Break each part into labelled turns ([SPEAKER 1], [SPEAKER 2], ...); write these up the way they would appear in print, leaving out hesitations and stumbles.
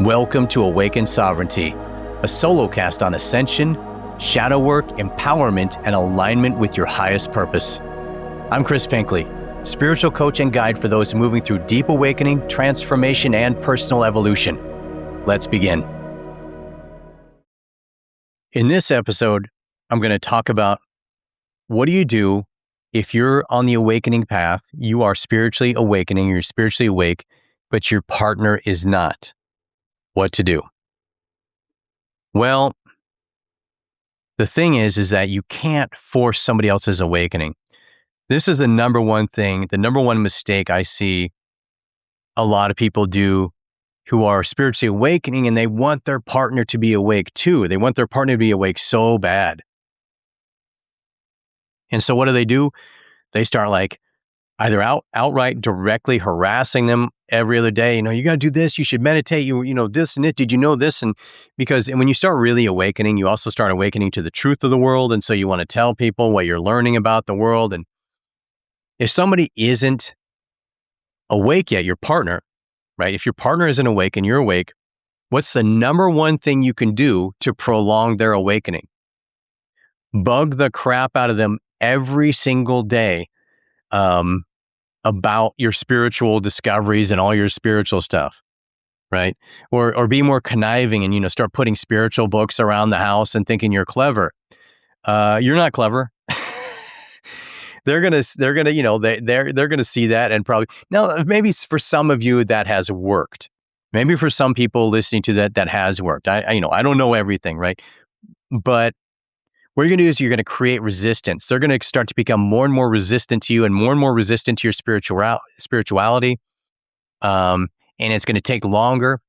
[SPEAKER 1] Welcome to Awaken Sovereignty, a solo cast on ascension, shadow work, empowerment, and alignment with your highest purpose. I'm Chris Pinckley, spiritual coach and guide for those moving through deep awakening, transformation, and personal evolution. Let's begin. In this episode, I'm going to talk about what do you do if you're on the awakening path, you are spiritually awakening, you're spiritually awake, but your partner is not. What to do? Well, the thing is that you can't force somebody else's awakening. This is the number one thing, the number one mistake I see a lot of people do who are spiritually awakening, and they want their partner to be awake too. They want their partner to be awake so bad. And so what do? They start either outright directly harassing them every other day. You got to do this. You should meditate. You know, this and it. Did you know this? And when you start really awakening, you also start awakening to the truth of the world. And so you want to tell people what you're learning about the world. And if somebody isn't awake yet, your partner, right? If your partner isn't awake and you're awake, what's the number one thing you can do to prolong their awakening? Bug the crap out of them every single day about your spiritual discoveries and all your spiritual stuff, right? Or be more conniving and, start putting spiritual books around the house and thinking you're clever. You're not clever. They're gonna see that and probably now maybe for some of you that has worked. Maybe for some people listening to that has worked. I don't know everything, right? But what you're going to do is you're going to create resistance. They're going to start to become more and more resistant to you and more resistant to your spirituality. And it's going to take longer,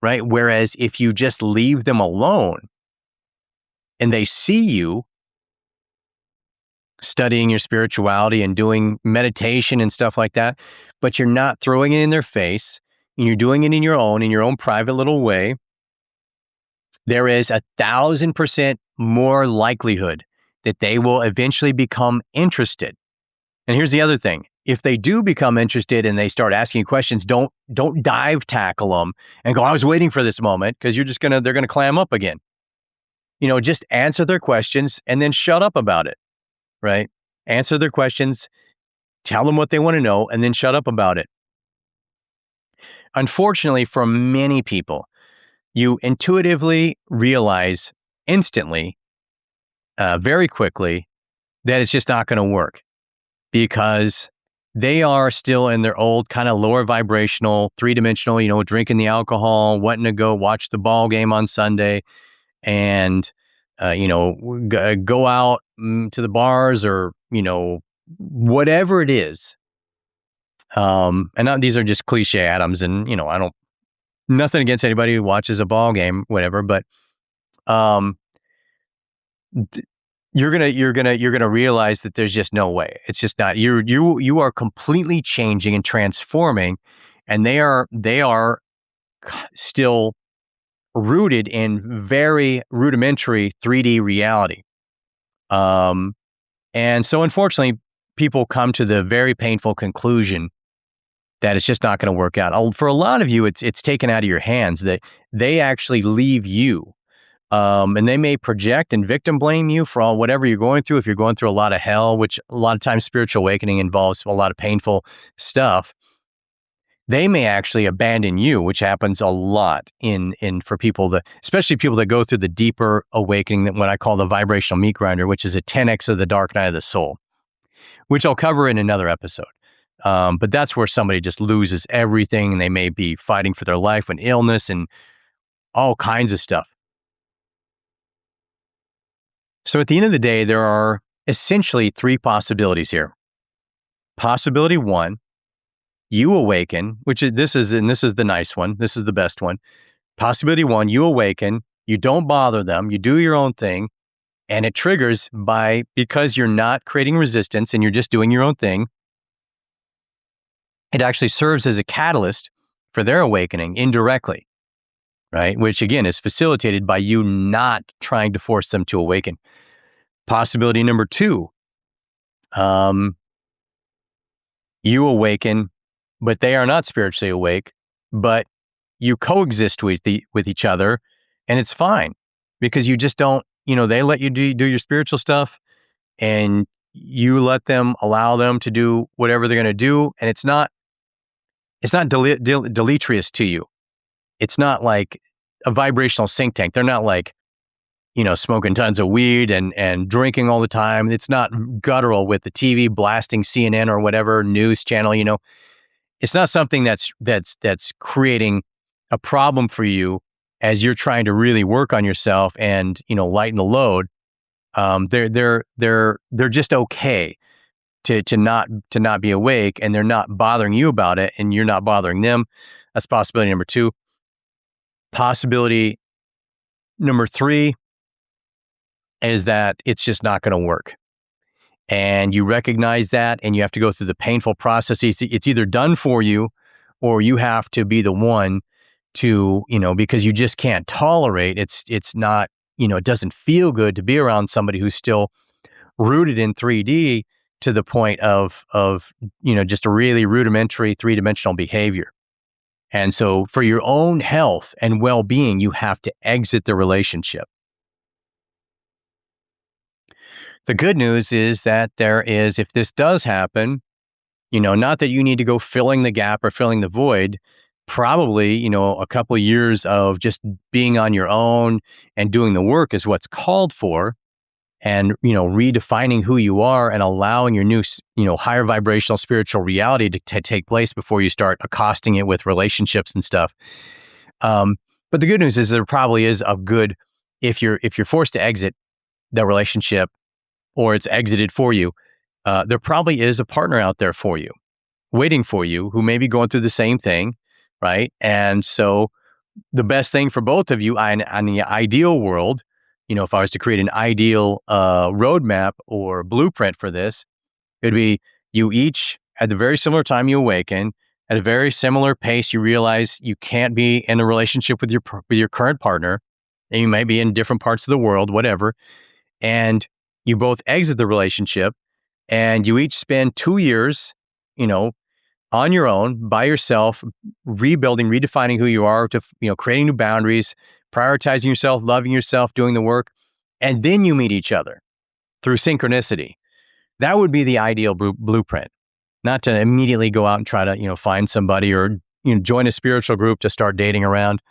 [SPEAKER 1] right? Whereas if you just leave them alone and they see you studying your spirituality and doing meditation and stuff like that, but you're not throwing it in their face and you're doing it in your own private little way, there is 1,000% more likelihood that they will eventually become interested. And here's the other thing. If they do become interested and they start asking you questions, don't dive tackle them and go, I was waiting for this moment, because they're going to clam up again. Just answer their questions and then shut up about it, right? Answer their questions, tell them what they want to know, and then shut up about it. Unfortunately, for many people, you intuitively realize instantly, very quickly, that it's just not going to work because they are still in their old kind of lower vibrational, three-dimensional, drinking the alcohol, wanting to go watch the ball game on Sunday and, go out to the bars or, whatever it is. These are just cliche atoms and, nothing against anybody who watches a ball game, whatever, but you're gonna realize that there's just no way. It's just not. You are completely changing and transforming, and they are still rooted in very rudimentary 3D reality. And so unfortunately, people come to the very painful conclusion that it's just not going to work out. For a lot of you, it's taken out of your hands, that they actually leave you. And they may project and victim blame you for whatever you're going through. If you're going through a lot of hell, which a lot of times spiritual awakening involves a lot of painful stuff, they may actually abandon you, which happens a lot for people especially people that go through the deeper awakening, that what I call the vibrational meat grinder, which is a 10x of the dark night of the soul, which I'll cover in another episode. But that's where somebody just loses everything, and they may be fighting for their life and illness and all kinds of stuff. So at the end of the day, there are essentially three possibilities here. Possibility one, you awaken, this is the nice one. This is the best one. Possibility one, you awaken, you don't bother them, you do your own thing, and it triggers because you're not creating resistance and you're just doing your own thing. It actually serves as a catalyst for their awakening indirectly, right? Which again is facilitated by you not trying to force them to awaken. Possibility number two, you awaken, but they are not spiritually awake, but you coexist with each other, and it's fine because you just don't, they let you do your spiritual stuff, and you let them, allow them to do whatever they're going to do, and it's not deleterious to you. It's not like a vibrational sink tank. They're not like, smoking tons of weed and drinking all the time. It's not guttural with the TV blasting CNN or whatever news channel. It's not something that's creating a problem for you as you're trying to really work on yourself and lighten the load. They're just okay to not be awake, and they're not bothering you about it, and you're not bothering them. That's possibility number 2. Possibility number 3 is that it's just not going to work. And you recognize that, and you have to go through the painful process. It's either done for you, or you have to be the one to, because you just can't tolerate. It's not, it doesn't feel good to be around somebody who's still rooted in 3D to the point of just a really rudimentary 3-dimensional behavior. And so for your own health and well-being, you have to exit the relationship. The good news is that if this does happen, not that you need to go filling the gap or filling the void, probably, a couple of years of just being on your own and doing the work is what's called for. And, redefining who you are and allowing your new, higher vibrational spiritual reality to take place before you start accosting it with relationships and stuff. But the good news is there probably is a good, if you're forced to exit that relationship, or it's exited for you, there probably is a partner out there for you, waiting for you, who may be going through the same thing, right? And so the best thing for both of you on the ideal world, if I was to create an ideal roadmap or blueprint for this, it'd be you each at the very similar time you awaken, at a very similar pace, you realize you can't be in a relationship with your current partner, and you might be in different parts of the world, whatever, and you both exit the relationship, and you each spend 2 years, on your own, by yourself, rebuilding, redefining who you are, to creating new boundaries, prioritizing yourself, loving yourself, doing the work, and then you meet each other through synchronicity. That would be the ideal blueprint. Not to immediately go out and try to find somebody, or join a spiritual group to start dating around.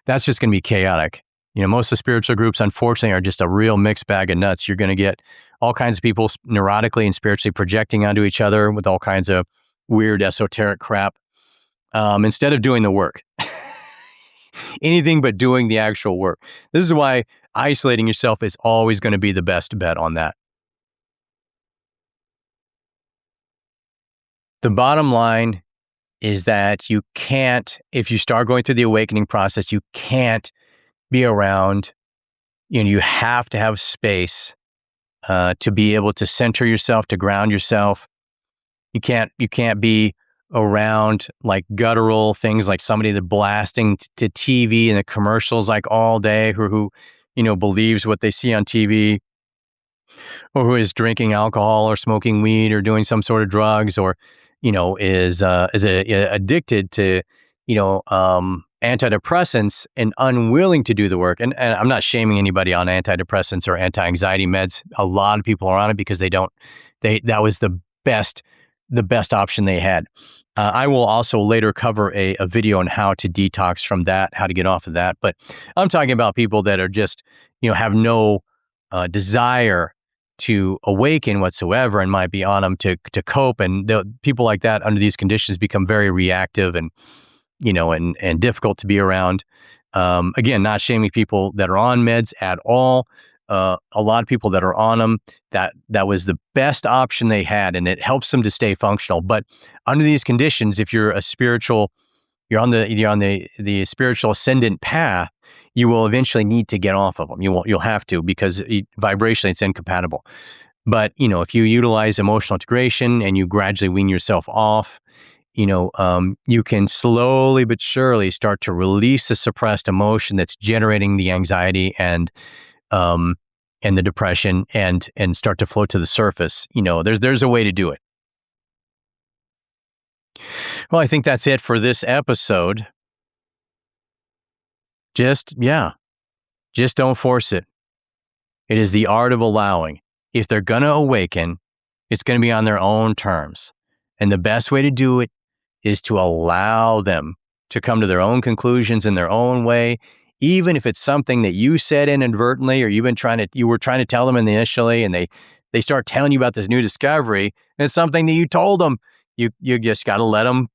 [SPEAKER 1] That's just going to be chaotic. Most of the spiritual groups, unfortunately, are just a real mixed bag of nuts. You're going to get all kinds of people neurotically and spiritually projecting onto each other with all kinds of weird esoteric crap, instead of doing the work. Anything but doing the actual work. This is why isolating yourself is always going to be the best bet on that. The bottom line is that you can't, if you start going through the awakening process, you can't be around, you have to have space to be able to center yourself, to ground yourself. You can't be around like guttural things, like somebody that blasting to TV and the commercials like all day, who believes what they see on TV, or who is drinking alcohol or smoking weed or doing some sort of drugs, or is addicted to antidepressants and unwilling to do the work. And I'm not shaming anybody on antidepressants or anti-anxiety meds. A lot of people are on it because that was the best option they had. I will also later cover a video on how to detox from that, how to get off of that. But I'm talking about people that are just, have no desire to awaken whatsoever, and might be on them to cope. And people like that under these conditions become very reactive and difficult to be around. Again, not shaming people that are on meds at all. A lot of people that are on them, that was the best option they had, and it helps them to stay functional. But under these conditions, if you're you're on the spiritual ascendant path, you will eventually need to get off of them. You'll have to, because vibrationally it's incompatible. But if you utilize emotional integration and you gradually wean yourself off, you can slowly but surely start to release the suppressed emotion that's generating the anxiety and the depression, and start to float to the surface. There's a way to do it. Well, I think that's it for this episode. Just don't force it. It is the art of allowing. If they're going to awaken, it's going to be on their own terms. And the best way to do it is to allow them to come to their own conclusions in their own way, even if it's something that you said inadvertently or you were trying to tell them initially, and they start telling you about this new discovery, and it's something that you told them. You just got to let them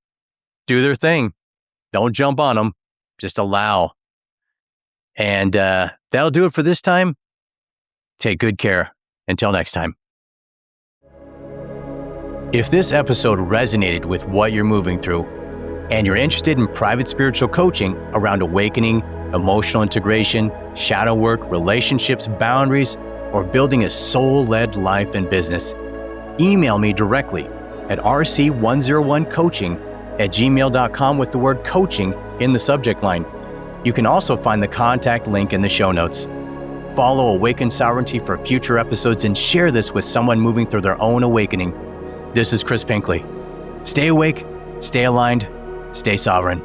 [SPEAKER 1] do their thing. Don't jump on them. Just allow. And that'll do it for this time. Take good care. Until next time. If this episode resonated with what you're moving through, and you're interested in private spiritual coaching around awakening, emotional integration, shadow work, relationships, boundaries, or building a soul-led life and business, email me directly at rc101coaching@gmail.com with the word coaching in the subject line. You can also find the contact link in the show notes. Follow Awaken Sovereignty for future episodes and share this with someone moving through their own awakening. This is Chris Pinckley. Stay awake, stay aligned, stay sovereign.